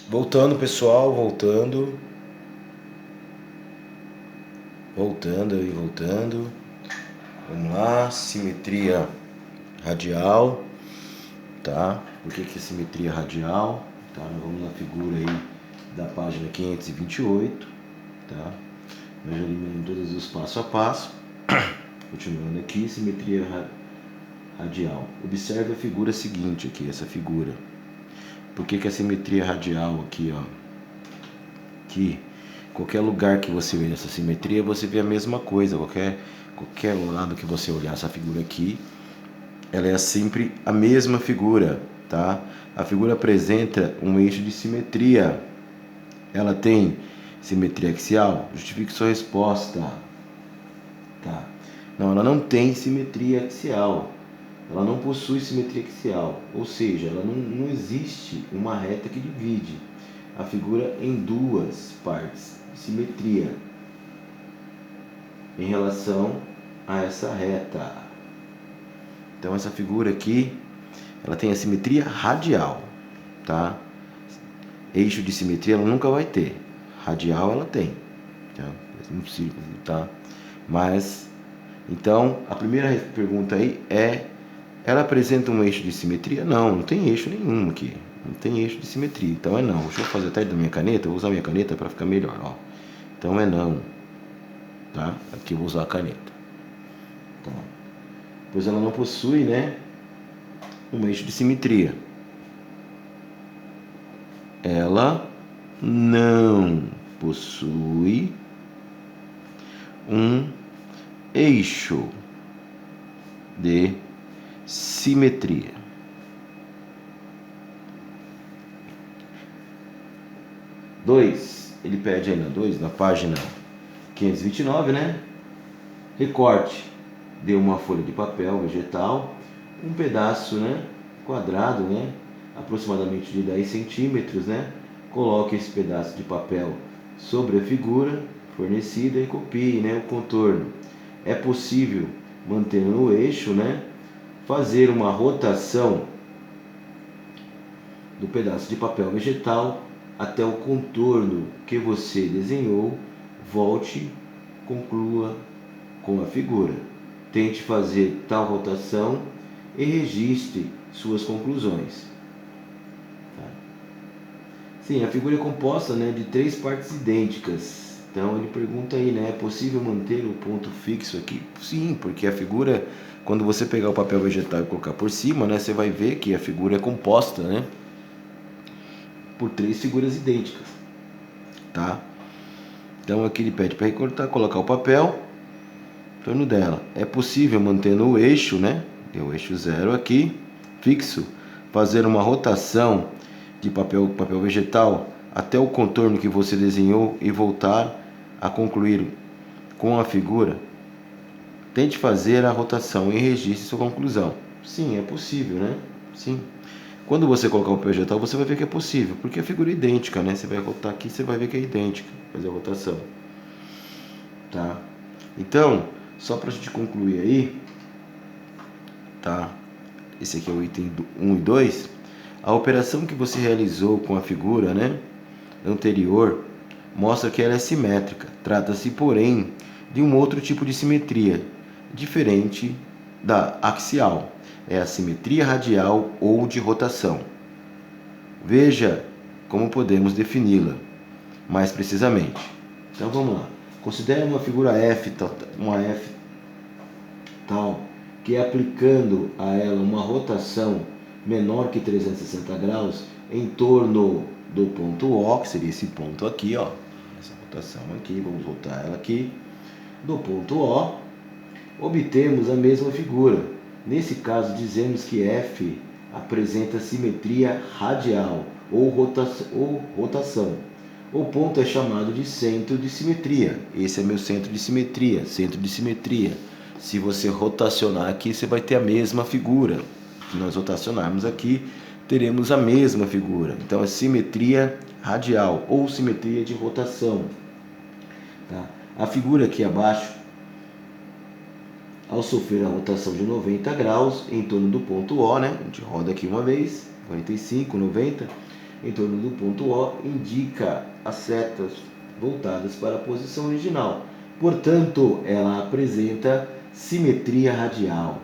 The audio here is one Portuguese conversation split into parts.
Voltando, pessoal, voltando e voltando. Vamos lá, simetria radial, tá? Por que é simetria radial? Tá? Nós vamos na figura aí da página 528, tá? Nós já eliminamos todos os passo a passo. Continuando aqui, simetria radial. Observe a figura seguinte aqui, essa figura. Por que a simetria radial aqui, ó? Aqui, qualquer lugar que você vê nessa simetria, você vê a mesma coisa. Qualquer lado que você olhar essa figura aqui, ela é sempre a mesma figura, tá? A figura apresenta um eixo de simetria. Ela tem simetria axial? Justifique sua resposta. Tá. Não, ela não tem simetria axial. Ela não possui simetria axial. Ou seja, ela não existe uma reta que divide a figura em duas partes de simetria em relação a essa reta. Então essa figura aqui, ela tem a simetria radial, tá? Eixo de simetria ela nunca vai ter. Radial ela tem, tá? Um círculo, tá? Mas então a primeira pergunta aí é: ela apresenta um eixo de simetria? Não tem eixo nenhum aqui. Não tem eixo de simetria, então é não. Deixa eu fazer até da minha caneta, eu vou usar minha caneta para ficar melhor, ó. Então é não, tá? Aqui eu vou usar a caneta. Tá. Pois ela não possui, né, um eixo de simetria. Ela não possui um eixo de simetria. Ele pede aí na página 529, né? Recorte de uma folha de papel vegetal, um pedaço, né, quadrado, né, aproximadamente de 10 centímetros, né? Coloque esse pedaço de papel sobre a figura fornecida e copie, né, o contorno. É possível, mantendo o eixo, né, fazer uma rotação do pedaço de papel vegetal até o contorno que você desenhou. Volte, conclua com a figura. Tente fazer tal rotação e registre suas conclusões. Tá? Sim, a figura é composta, né, de 3 partes idênticas. Então ele pergunta aí, né, é possível manter o ponto fixo aqui? Sim, porque a figura, quando você pegar o papel vegetal e colocar por cima, né, você vai ver que a figura é composta, né, por 3 figuras idênticas, tá? Então aqui ele pede para recortar, colocar o papel em torno dela. É possível, mantendo o eixo, né, o eixo 0 aqui, fixo, fazer uma rotação de papel vegetal até o contorno que você desenhou e voltar a concluir com a figura. Tente fazer a rotação e registre sua conclusão. Sim, é possível, né? Sim. Quando você colocar o papel vegetal, você vai ver que é possível, porque a figura é idêntica, né? Você vai rotar aqui, você vai ver que é idêntica, fazer a rotação. Tá? Então, só para a gente concluir aí, tá? Esse aqui é o item 1 e 2. A operação que você realizou com a figura, né, anterior mostra que ela é simétrica. Trata-se, porém, de um outro tipo de simetria, diferente da axial. É a simetria radial ou de rotação. Veja como podemos defini-la mais precisamente. Então vamos lá. Considere uma figura F tal, que aplicando a ela uma rotação menor que 360 graus em torno do ponto O, que seria esse ponto aqui, ó, essa rotação aqui, vamos voltar ela aqui, do ponto O, obtemos a mesma figura. Nesse caso, dizemos que F apresenta simetria radial ou rotação. O ponto é chamado de centro de simetria. Esse é meu centro de simetria, Se você rotacionar aqui, você vai ter a mesma figura. Se nós rotacionarmos aqui, teremos a mesma figura. Então é simetria radial ou simetria de rotação. Tá? A figura aqui abaixo, ao sofrer a rotação de 90 graus em torno do ponto O, né? A gente roda aqui uma vez, 45, 90. em torno do ponto O indica as setas voltadas para a posição original. Portanto, ela apresenta simetria radial.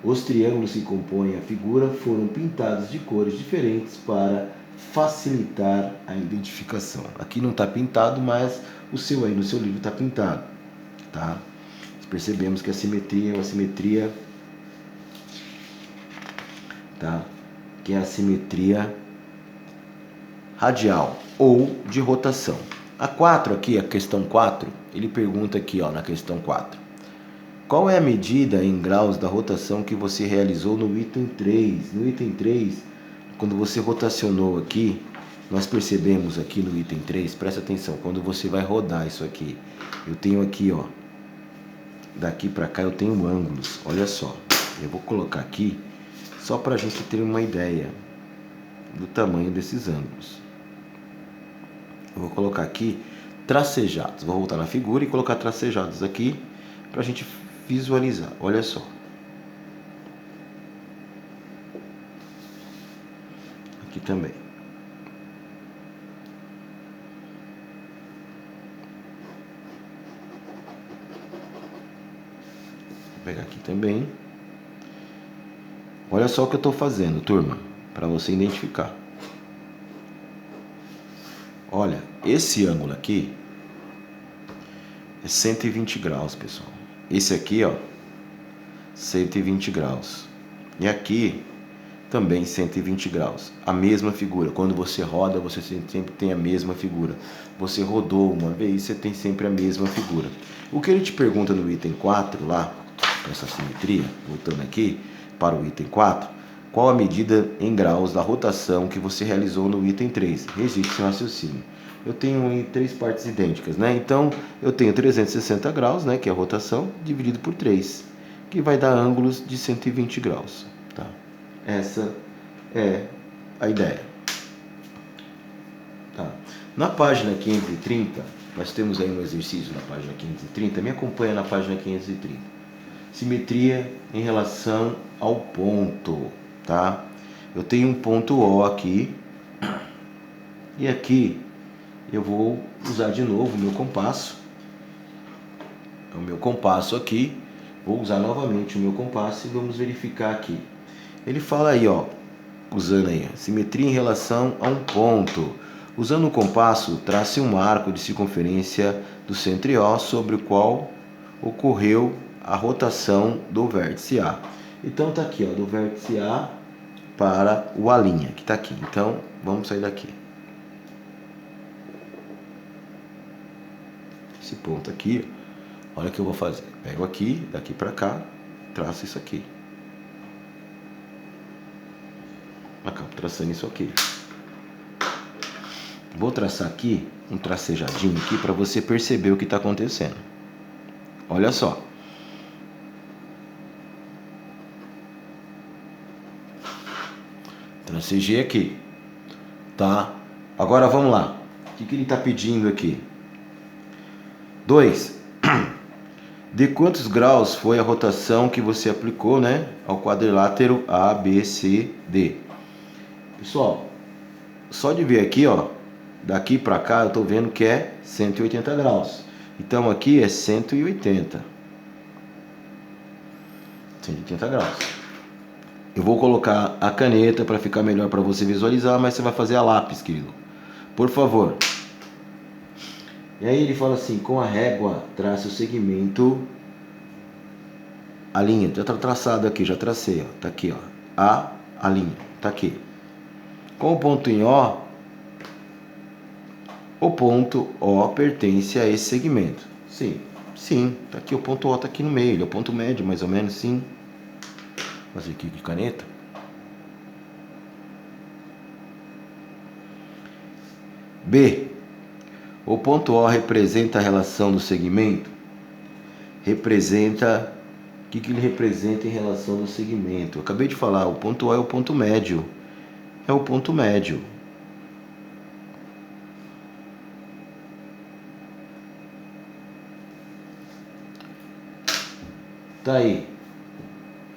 Os triângulos que compõem a figura foram pintados de cores diferentes para facilitar a identificação. Aqui não está pintado, mas o seu aí no seu livro está pintado, tá? Percebemos que a simetria é uma simetria, tá? Que é a simetria radial ou de rotação. A 4 aqui, a questão 4, ele pergunta aqui, ó, na questão 4. Qual é a medida em graus da rotação que você realizou no item 3? No item 3, quando você rotacionou aqui, nós percebemos aqui no item 3, presta atenção, quando você vai rodar isso aqui, eu tenho aqui, ó, daqui para cá eu tenho ângulos, olha só, eu vou colocar aqui só para a gente ter uma ideia do tamanho desses ângulos. Eu vou colocar aqui tracejados, vou voltar na figura e colocar tracejados aqui para a gente visualizar, olha só. Aqui também. Vou pegar aqui também. Olha só o que eu estou fazendo, turma, para você identificar. Olha, esse ângulo aqui é 120 graus, pessoal. Esse aqui, ó, 120 graus. E aqui também 120 graus. A mesma figura. Quando você roda, você sempre tem a mesma figura. Você rodou uma vez, você tem sempre a mesma figura. O que ele te pergunta no item 4, lá, essa simetria, voltando aqui para o item 4, qual a medida em graus da rotação que você realizou no item 3? Registre seu raciocínio. Eu tenho em 3 partes idênticas, né? Então, eu tenho 360 graus, né, que é a rotação, dividido por 3, que vai dar ângulos de 120 graus, tá? Essa é a ideia. Tá? Na página 530, nós temos aí um exercício na página 530, me acompanha na página 530. Simetria em relação ao ponto, tá? Eu tenho um ponto O aqui, e aqui eu vou usar de novo o meu compasso. O meu compasso aqui, vou usar novamente o meu compasso e vamos verificar aqui. Ele fala aí, ó, usando aí, simetria em relação a um ponto. Usando o compasso, trace um arco de circunferência do centro O sobre o qual ocorreu a rotação do vértice A. Então tá aqui, ó, do vértice A para o A', que tá aqui. Então, vamos sair daqui. Esse ponto aqui, olha o que eu vou fazer. Pego aqui, daqui para cá, traço isso aqui. Acabo traçando isso aqui. Vou traçar aqui um tracejadinho aqui para você perceber o que está acontecendo. Olha só. Tracejei aqui, tá? Agora vamos lá. O que ele está pedindo aqui? 2. De quantos graus foi a rotação que você aplicou, né, ao quadrilátero A, B, C, D? Pessoal, só de ver aqui, ó, daqui para cá eu estou vendo que é 180 graus. Então aqui é 180. 180 graus. Eu vou colocar a caneta para ficar melhor para você visualizar, mas você vai fazer a lápis, querido. Por favor. E aí ele fala assim, com a régua, traça o segmento, a linha, já está traçado aqui, já tracei, ó, tá aqui, ó, a linha, tá aqui. Com o ponto em o ponto O pertence a esse segmento. Sim, tá aqui, o ponto O tá aqui no meio, ele é o ponto médio, mais ou menos, sim. Vou fazer aqui de caneta. B. O ponto O representa a relação do segmento? Representa... O que ele representa em relação do segmento? Eu acabei de falar, o ponto O é o ponto médio. É o ponto médio. Tá aí.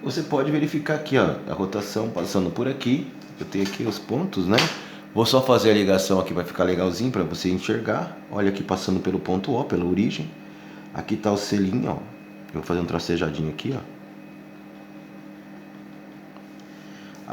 Você pode verificar aqui, ó, a rotação passando por aqui. Eu tenho aqui os pontos, né? Vou só fazer a ligação aqui, vai ficar legalzinho para você enxergar. Olha aqui passando pelo ponto O, pela origem. Aqui está o selinho, ó. Eu vou fazer um tracejadinho aqui, ó.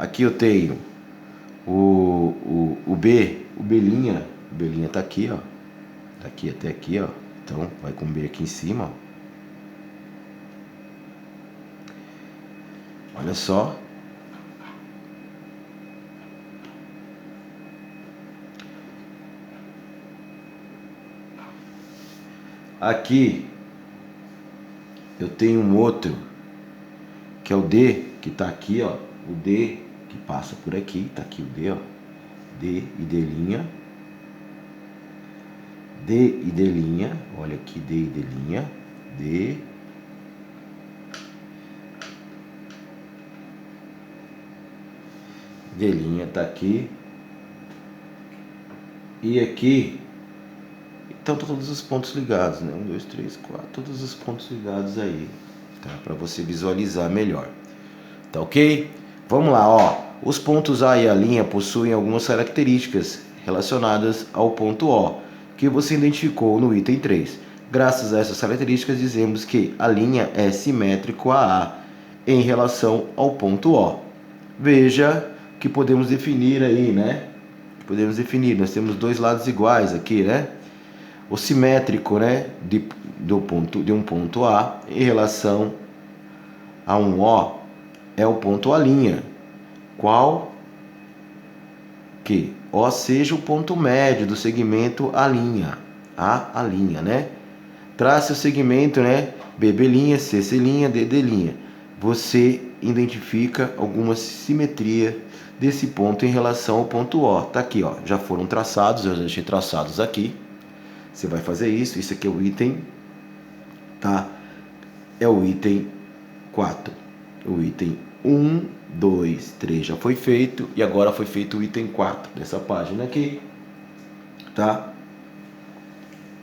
Aqui eu tenho o B, o B'linha. O B'linha tá aqui, ó. Daqui até aqui, ó. Então vai com o B aqui em cima, ó. Olha só. Aqui eu tenho um outro, que é o D, que tá aqui, ó. O D que passa por aqui, tá aqui o D, ó. D e D'linha. D e D'linha, olha aqui, D e D'linha. D. D'linha tá aqui. E aqui estão todos os pontos ligados, né? 1, 2, 3, 4, todos os pontos ligados aí, tá? Para você visualizar melhor. Tá ok? Vamos lá, ó. Os pontos A e a linha possuem algumas características relacionadas ao ponto O, que você identificou no item 3. Graças a essas características, dizemos que a linha é simétrico a A em relação ao ponto O. Veja que podemos definir aí, né? Podemos definir, nós temos dois lados iguais aqui, né? O simétrico, né, de um ponto A em relação a um O é o ponto A', qual que O seja o ponto médio do segmento A', né? Trace o segmento, né, BB', CC', DD'. Você identifica alguma simetria desse ponto em relação ao ponto O. Tá aqui, ó, já foram traçados, eu já deixei traçados aqui. Você vai fazer isso, isso aqui é o item, tá? É o item 4. O item 1, 2, 3 já foi feito e agora foi feito o item 4 dessa página aqui, tá?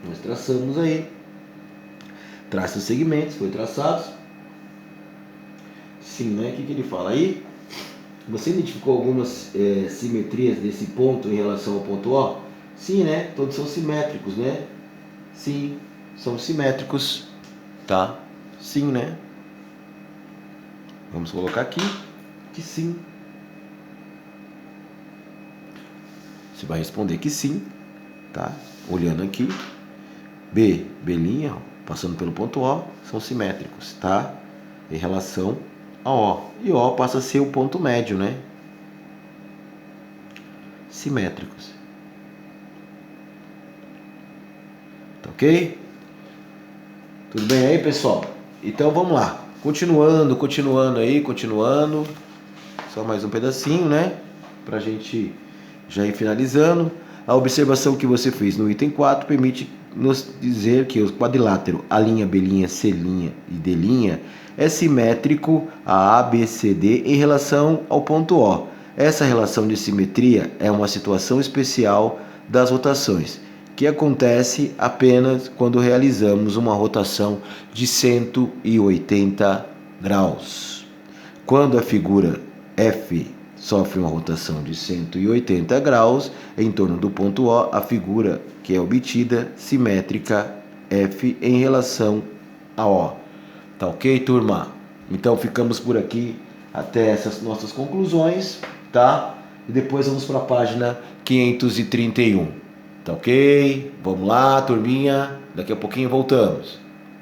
Nós traçamos aí. Traça os segmentos, foi traçados. Sim, né? O que ele fala aí? Você identificou algumas simetrias desse ponto em relação ao ponto O? Sim, né? Todos são simétricos, né? Sim, são simétricos, tá? Sim, né? Vamos colocar aqui que sim. Você vai responder que sim, tá? Olhando aqui. B'linha, passando pelo ponto O, são simétricos, tá? Em relação a O. E O passa a ser o ponto médio, né? Simétricos. Tá ok? Tudo bem aí, pessoal? Então vamos lá. Continuando aí. Só mais um pedacinho, né? Pra gente já ir finalizando. A observação que você fez no item 4 permite nos dizer que o quadrilátero A', B'linha, C'linha e D'linha é simétrico a ABCD em relação ao ponto O. Essa relação de simetria é uma situação especial das rotações, que acontece apenas quando realizamos uma rotação de 180 graus. Quando a figura F sofre uma rotação de 180 graus em torno do ponto O, a figura que é obtida simétrica F em relação a O. Tá ok, turma? Então ficamos por aqui até essas nossas conclusões, tá? E depois vamos para a página 531. Tá ok? Vamos lá, turminha. Daqui a pouquinho voltamos.